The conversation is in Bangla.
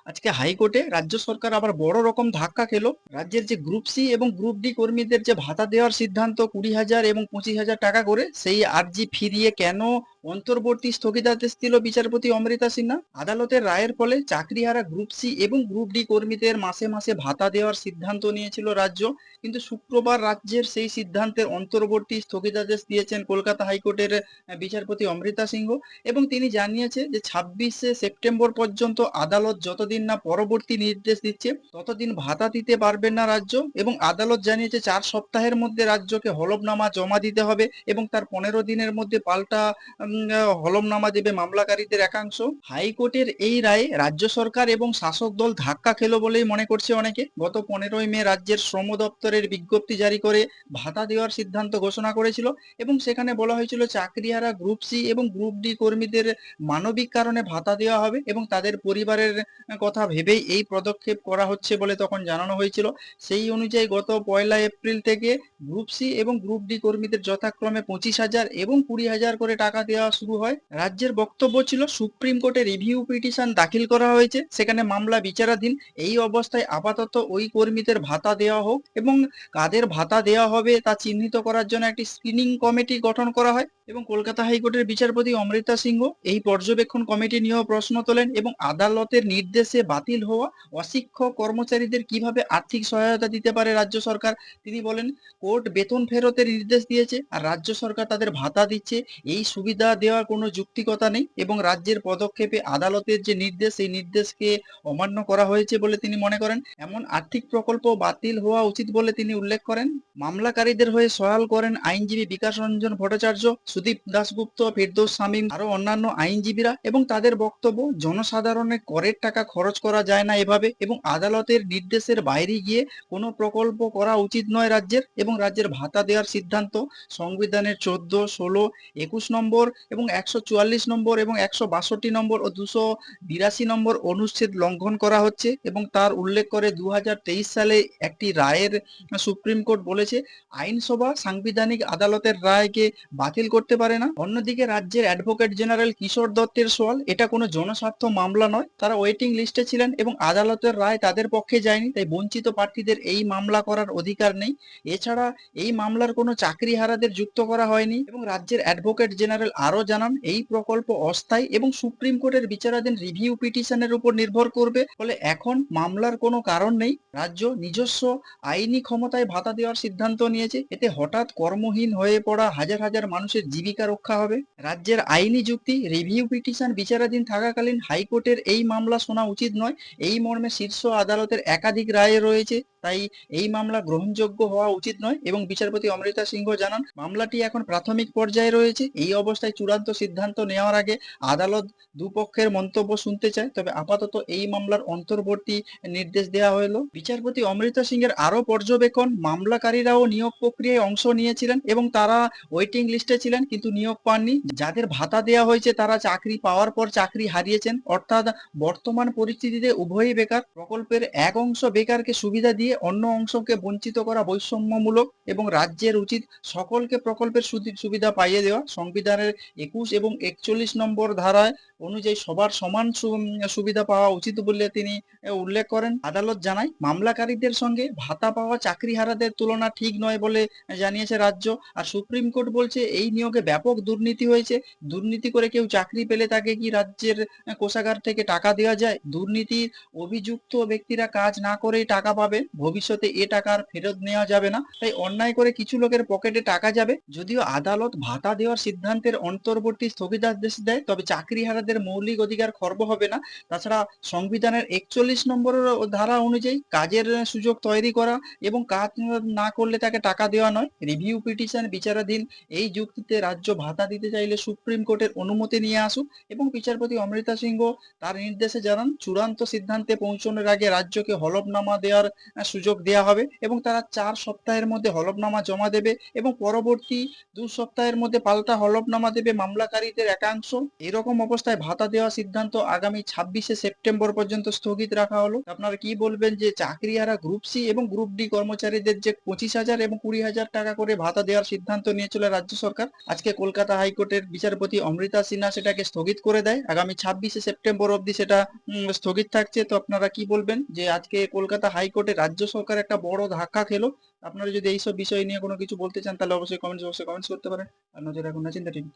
আজকে হাইকোর্টে রাজ্য সরকার আবার বড় রকম ধাক্কা খেলো। রাজ্যের যে গ্রুপ সি এবং গ্রুপ ডি কর্মীদের যে ভাতা দেওয়ার সিদ্ধান্ত 20,000 এবং 25,000 টাকা করে, সেই আর্জি ফিরিয়ে কেন অন্তর্বর্তী স্থগিতাদেশ দিল বিচারপতি অমৃতা সিনহা। আদালতের রায়ের ফলে চাকরিহারা গ্রুপ সি এবং গ্রুপ ডি কর্মীদের মাসে মাসে ভাতা দেওয়ার সিদ্ধান্ত নিয়েছিল রাজ্য, কিন্তু শুক্রবার রাজ্যের সেই সিদ্ধান্তের অন্তর্বর্তী স্থগিতাদেশ দিয়েছেন কলকাতা হাইকোর্টের বিচারপতি অমৃতা সিংহ। এবং তিনি জানিয়েছে যে 26শে সেপ্টেম্বর পর্যন্ত আদালত যতদিন না পরবর্তী নির্দেশ দিচ্ছে ততদিন ভাতা দিতে পারবেন না রাজ্য। এবং আদালত জানিয়েছে 4 সপ্তাহের মধ্যে রাজ্যকে হলফনামা জমা দিতে হবে এবং তার 15 দিনের মধ্যে পাল্টা হলফনামা দেবে মামলাকারীদের একাংশ। হাইকোর্টের এই রায়ে রাজ্য সরকার এবং শাসক দল ধাক্কা খেলো বলেই মনে করছে অনেকে। গত 15ই মে রাজ্যের শ্রম দপ্তরের বিজ্ঞপ্তি জারি করে ভাতা দেওয়ার সিদ্ধান্ত ঘোষণা করেছিল এবং সেখানে বলা হয়েছিল চাকরিহারা গ্রুপ সি এবং গ্রুপ ডি কর্মীদের মানবিক কারণে ভাতা দেওয়া হবে এবং তাদের পরিবারের কথা ভেবেই এই পদক্ষেপ করা হচ্ছে বলে তখন জানানো হয়েছিল। সেই অনুযায়ী গত 1 এপ্রিল থেকে গ্রুপ সি এবং গ্রুপ ডি কর্মীদের যথাক্রমে 25,000 এবং 20,000 করে টাকা দেওয়া শুরু হয়। রাজ্যের বক্তব্য ছিল সুপ্রিম কোর্টে রিভিউ পিটিশন দাখিল করা হয়েছে, সেখানে মামলা বিচারাধীন। এই অবস্থায় আপাতত ওই কর্মীদের ভাতা দেওয়া হোক এবং কাদের ভাতা দেওয়া হবে তা চিহ্নিত করার জন্য একটি স্ক্রিনিং কমিটি গঠন করা হয়। এবং কলকাতা হাইকোর্টের বিচারপতি অমৃতা সিংহ এই পর্যবেক্ষণ কমিটি নিয়েও প্রশ্ন তোলেন এবং আদালতের নির্দেশে বাতিল হওয়া অশিক্ষক কর্মচারীদের কিভাবে আর্থিক সহায়তা দিতে পারে রাজ্য সরকার। তিনি বলেন, কোর্ট বেতন ফেরতের নির্দেশ দিয়েছে আর রাজ্য সরকার তাদের ভাতা দিচ্ছে, এই সুবিধা দেওয়ার কোনো যুক্তিকতা নেই এবং রাজ্যের পদক্ষেপে আদালতের যে নির্দেশ সেই নির্দেশকে অমান্য করা হয়েছে বলে তিনি মনে করেন। এমন আর্থিক প্রকল্প বাতিল হওয়া উচিত বলে তিনি উল্লেখ করেন। মামলাকারীদের হয়ে সওয়াল করেন আইনজীবী বিকাশ রঞ্জন ভট্টাচার্য, সুদীপ দাশগুপ্ত, ফেরদৌস শামীম, আরো অন্যান্য আইনজীবীরা। এবং তাদের বক্তব্য, জনসাধারণের করের টাকা খরচ করা যায় না এভাবে এবং আদালতের নির্দেশের বাইরে গিয়ে কোনো প্রকল্প করা উচিত নয় রাজ্যের। এবং রাজ্যের ভাতা দেওয়ার সিদ্ধান্ত সংবিধানের 14, 16, 21 নম্বর এবং 144 নম্বর এবং 162 নম্বর ও 282 নম্বর অনুচ্ছেদ লঙ্ঘন করা হচ্ছে। এবং তার উল্লেখ করে 2023 সালে একটি রায়ের সুপ্রিম কোর্ট বলেছে আইনসভা সাংবিধানিক আদালতের রায়কে বাতিল করতে পারে না। অন্যদিকে রাজ্যের অ্যাডভোকেট জেনারেল কিশোর দত্তের সওয়াল, এটা কোনো জনস্বার্থ মামলা নয়, তারা ওয়েটিং লিস্টে ছিলেন এবং আদালতের রায় তাদের পক্ষে যায়নি, তাই বঞ্চিত প্রার্থীদের এই মামলা করার অধিকার নেই। এছাড়া এই মামলার কোনো চাকরিহারাদের যুক্ত করা হয়নি। এবং রাজ্যের অ্যাডভোকেট জেনারেল আরো জানান এই প্রকল্প অস্থায়ী এবং সুপ্রিম কোর্টের বিচারাধীন রিভিউ পিটিশনের উপর নির্ভর করবে, ফলে এখন মামলার কোনো কারণ নেই। রাজ্য নিজস্ব আইনি ক্ষমতায় ভাতা দেওয়ার সিদ্ধান্ত নিয়েছে, এতে হঠাৎ কর্মহীন হয়ে পড়া হাজার হাজার মানুষের জীবিকা রক্ষা হবে। রাজ্যের আইনি যুক্তি, রিভিউ পিটিশন বিচারাধীন থাকাকালীন হাইকোর্টের এই মামলা শোনা উচিত নয়, এই মর্মে শীর্ষ আদালতের একাধিক রায় রয়েছে, তাই এই মামলা গ্রহণযোগ্য হওয়া উচিত নয়। এবং বিচারপতি অমৃতা সিংহ জানান, মামলাটি এখন প্রাথমিক পর্যায়ে রয়েছে, এই অবস্থায় চূড়ান্ত সিদ্ধান্ত নেওয়ার আগে আদালত দুপক্ষের মন্তব্য শুনতে চায়, তবে আপাতত এই মামলার অন্তর্বর্তী নির্দেশ দেওয়া হলো। বিচারপতি অমৃতা সিং এর আরো পর্যবেক্ষণ, মামলাকারীরাও নিয়োগ প্রক্রিয়ায় অংশ নিয়েছিলেন এবং তারা ওয়েটিং লিস্টে ছিলেন কিন্তু নিয়োগ পাননি। যাদের ভাতা দেওয়া হয়েছে তারা চাকরি পাওয়ার পর চাকরি হারিয়েছেন, অর্থাৎ বর্তমান পরিস্থিতিতে উভয়ই বেকার। প্রকল্পের এক অংশ বেকারকে সুবিধা দিয়ে অন্য অংশকে বঞ্চিত করা বৈষম্যমূলক এবং রাজ্যের উচিত সকলকে প্রকল্পের সুবিধা পাইয়ে দেওয়া। সংবিধানের 21 এবং 41 নম্বর ধারায় অনুযায়ী সবার সমান সুবিধা পাওয়া উচিত বলে তিনি উল্লেখ করেন। আদালত জানায়, মামলাকারীদের সঙ্গে ভাতা পাওয়া চাকরিহারাদের তুলনা ঠিক নয় বলে জানিয়েছে রাজ্য। আর সুপ্রিম কোর্ট বলছে এই নিয়োগে ব্যাপক দুর্নীতি হয়েছে, দুর্নীতি করে কেউ চাকরি পেলে তাকে কি রাজ্যের কোষাগার থেকে টাকা দেওয়া যায়? দুর্নীতির অভিযুক্ত ব্যক্তিরা কাজ না করেই টাকা পাবে, ভবিষ্যতে এ টাকার ফেরত নেওয়া যাবে না, তাই অন্যায় করে কিছু লোকের পকেটে টাকা যাবে। যদিও আদালত ভাতা দেওয়ার সিদ্ধান্তের অন্তর্বর্তী স্থগিতাদেশ দেয়, তবে চাকরিহারাদের মৌলিক অধিকার খর্ব হবে না। তাছাড়া সংবিধানের 41 নম্বর ধারা অনুযায়ী কাজের সুযোগ তৈরি করা এবং কাজ না করলে তাকে টাকা দেওয়া নয়। রিভিউ পিটিশন বিচারাধীন, এই যুক্তিতে রাজ্য ভাতা দিতে চাইলে সুপ্রিম কোর্টের অনুমতি নিয়ে আসুক। এবং বিচারপতি অমৃতা সিংহ তার নির্দেশে জানান, চূড়ান্ত সিদ্ধান্তে পৌঁছানোর আগে রাজ্যকে হলফনামা দেওয়ার সুযোগ দেওয়া হবে এবং তারা 4 সপ্তাহের মধ্যে হলফনামা জমা দেবে এবং পরবর্তী 2 সপ্তাহের মধ্যে পাল্টা হলফনামা দেবে মামলাকারীদের একাংশ। এরকম অবস্থায় ভাতা দেওয়ার সিদ্ধান্ত আগামী 26শে সেপ্টেম্বর পর্যন্ত স্থগিত রাখা হলো। আপনারা কি বলবেন যে চাকরিহারা গ্রুপ সি এবং গ্রুপ ডি কর্মচারীদের যে 25,000 এবং 20,000 টাকা করে ভাতা দেওয়ার সিদ্ধান্ত নিয়েছিল রাজ্য সরকার, আজকে কলকাতা হাইকোর্টের বিচারপতি অমৃতা সিনহা সেটাকে স্থগিত করে দেয়। আগামী 26শে সেপ্টেম্বর অবধি সেটা স্থগিত থাকছে। তো আপনারা কি বলবেন যে আজকে কলকাতা হাইকোর্টে রাজ্য সরকার একটা বড় ধাক্কা খেলো? আপনারা যদি এইসব বিষয় নিয়ে কোনো কিছু বলতে চান তাহলে অবশ্যই কমেন্টস বক্সে কমেন্টস করতে পারেন। আর নজর রাখুন নাচিন্তা টিভি।